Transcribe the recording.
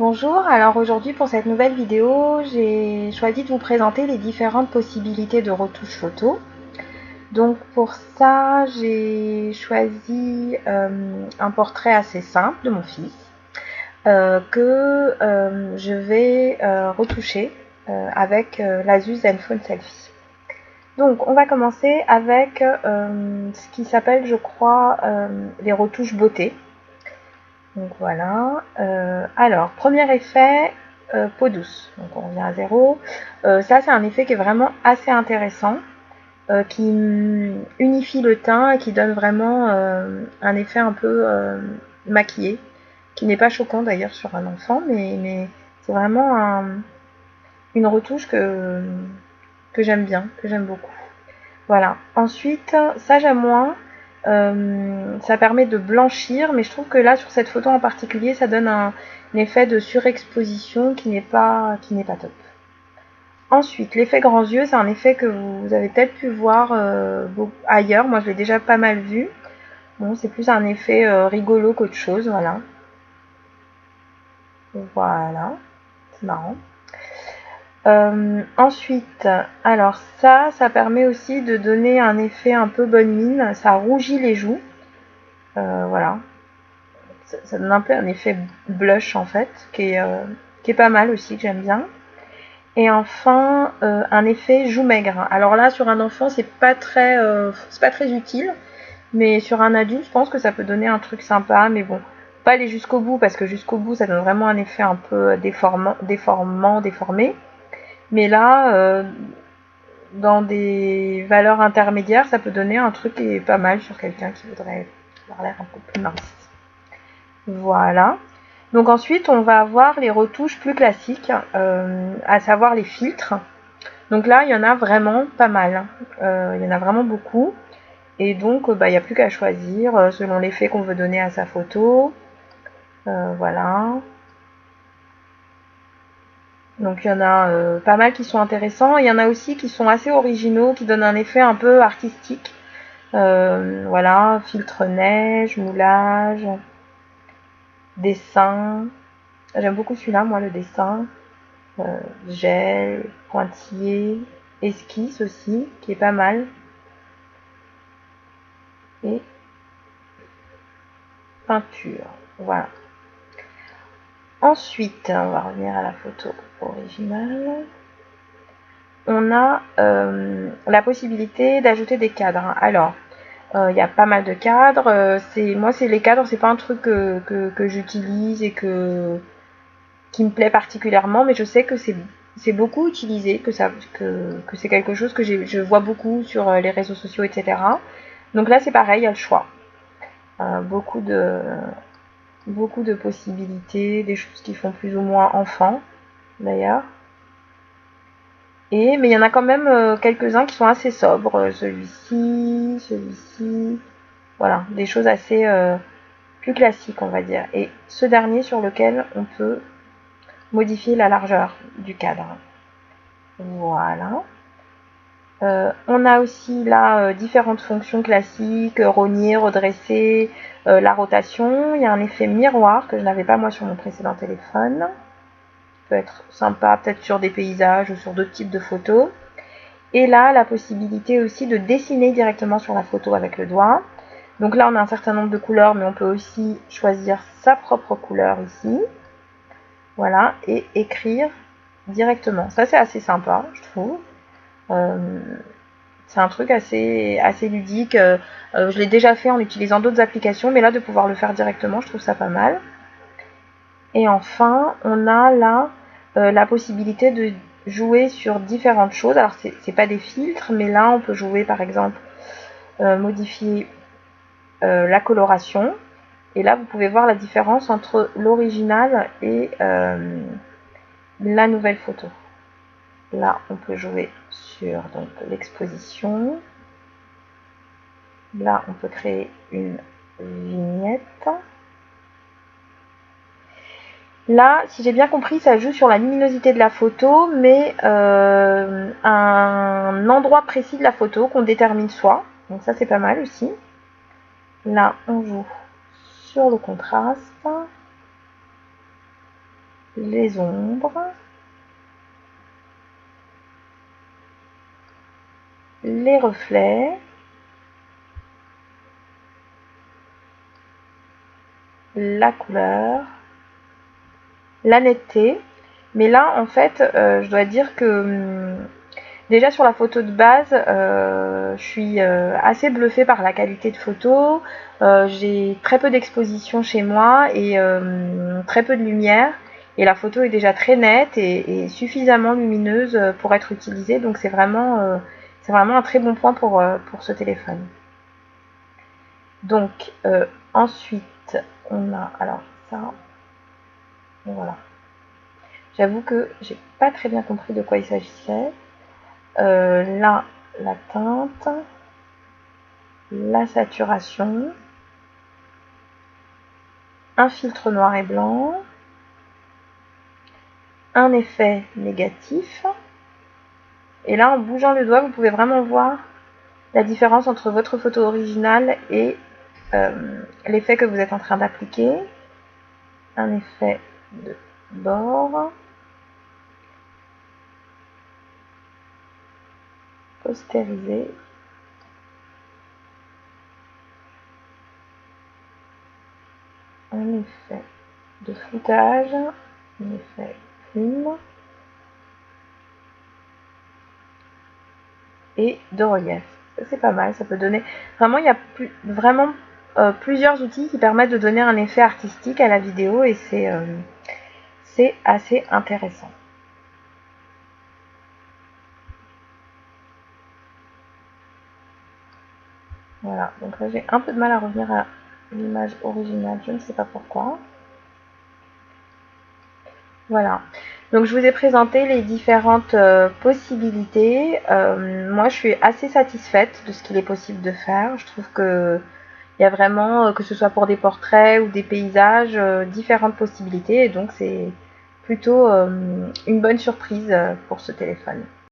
Bonjour, alors aujourd'hui pour cette nouvelle vidéo, j'ai choisi de vous présenter les différentes possibilités de retouche photo. Donc pour ça, j'ai choisi un portrait assez simple de mon fils que je vais retoucher avec l'Asus Zenfone Selfie. Donc on va commencer avec ce qui s'appelle, je crois, les retouches beauté. Donc voilà. Alors, premier effet, peau douce. Donc on revient à 0. Ça, c'est un effet qui est vraiment assez intéressant, qui unifie le teint et qui donne vraiment un effet un peu maquillé, qui n'est pas choquant d'ailleurs sur un enfant, mais c'est vraiment une retouche que j'aime bien, que j'aime beaucoup. Voilà. Ensuite, ça j'aime moins. Ça permet de blanchir, mais je trouve que là, sur cette photo en particulier, ça donne un effet de surexposition qui n'est pas top. Ensuite, l'effet grands yeux, c'est un effet que vous avez peut-être pu voir ailleurs. Moi, je l'ai déjà pas mal vu. Bon, c'est plus un effet rigolo qu'autre chose, voilà. Voilà, c'est marrant. Ensuite, alors ça permet aussi de donner un effet un peu bonne mine. Ça rougit les joues. Voilà. Ça donne un peu un effet blush en fait, qui est pas mal aussi, que j'aime bien. Et enfin, un effet joue maigre. Alors là, sur un enfant, c'est pas très utile, mais sur un adulte, je pense que ça peut donner un truc sympa, mais bon, pas aller jusqu'au bout, parce que jusqu'au bout, ça donne vraiment un effet un peu déformé. Mais là, dans des valeurs intermédiaires, ça peut donner un truc qui est pas mal sur quelqu'un qui voudrait avoir l'air un peu plus mince. Voilà. Donc ensuite, on va avoir les retouches plus classiques, à savoir les filtres. Donc là, il y en a vraiment pas mal. Il y en a vraiment beaucoup. Et donc, il n'y a plus qu'à choisir selon l'effet qu'on veut donner à sa photo. Voilà. Donc il y en a pas mal qui sont intéressants. Il y en a aussi qui sont assez originaux, qui donnent un effet un peu artistique. Voilà, filtre neige, moulage, dessin. J'aime beaucoup celui-là, moi, le dessin. Gel, pointillé, esquisse aussi, qui est pas mal. Et peinture, voilà. Ensuite, on va revenir à la photo originale. On a la possibilité d'ajouter des cadres. Alors, il y a pas mal de cadres. Moi, c'est les cadres, c'est pas un truc que j'utilise et qui me plaît particulièrement, mais je sais que c'est beaucoup utilisé, que c'est quelque chose que je vois beaucoup sur les réseaux sociaux, etc. Donc là, c'est pareil, il y a le choix. Beaucoup de possibilités, des choses qui font plus ou moins enfant, d'ailleurs. Mais il y en a quand même quelques-uns qui sont assez sobres. Celui-ci. Voilà, des choses assez plus classiques, on va dire. Et ce dernier sur lequel on peut modifier la largeur du cadre. Voilà. On a aussi là différentes fonctions classiques, rogner, redresser, la rotation. Il y a un effet miroir que je n'avais pas moi sur mon précédent téléphone. Peut être sympa peut-être sur des paysages ou sur d'autres types de photos. Et là, la possibilité aussi de dessiner directement sur la photo avec le doigt. Donc là, on a un certain nombre de couleurs, mais on peut aussi choisir sa propre couleur ici. Voilà, et écrire directement. Ça, c'est assez sympa, je trouve. C'est un truc assez ludique. Je l'ai déjà fait en utilisant d'autres applications, mais là, de pouvoir le faire directement, je trouve ça pas mal. Et enfin, on a là la possibilité de jouer sur différentes choses. Alors, c'est pas des filtres, mais là, on peut jouer, par exemple, modifier la coloration. Et là, vous pouvez voir la différence entre l'original et la nouvelle photo. Là, on peut jouer sur l'exposition. Là, on peut créer une vignette. Là, si j'ai bien compris, ça joue sur la luminosité de la photo, mais un endroit précis de la photo qu'on détermine soi. Donc ça, c'est pas mal aussi. Là, on joue sur le contraste. les ombres, les reflets, la couleur, la netteté. Mais là, en fait, je dois dire que déjà sur la photo de base, je suis assez bluffée par la qualité de photo. J'ai très peu d'exposition chez moi et très peu de lumière. Et la photo est déjà très nette et suffisamment lumineuse pour être utilisée. Donc c'est vraiment un très bon point pour ce téléphone. Donc ensuite, on a alors ça. Voilà. J'avoue que j'ai pas très bien compris de quoi il s'agissait. Là, la teinte, la saturation, un filtre noir et blanc, un effet négatif. Et là, en bougeant le doigt, vous pouvez vraiment voir la différence entre votre photo originale et l'effet que vous êtes en train d'appliquer. Un effet de bord, postérisé, un effet de floutage, un effet plume et de relief. C'est pas mal, ça peut donner... Vraiment, il y a plusieurs outils qui permettent de donner un effet artistique à la vidéo et c'est assez intéressant. Voilà, donc là j'ai un peu de mal à revenir à l'image originale, je ne sais pas pourquoi. Voilà, donc je vous ai présenté les différentes possibilités. Moi je suis assez satisfaite de ce qu'il est possible de faire. Je trouve que il y a vraiment, que ce soit pour des portraits ou des paysages, différentes possibilités et donc c'est plutôt une bonne surprise pour ce téléphone.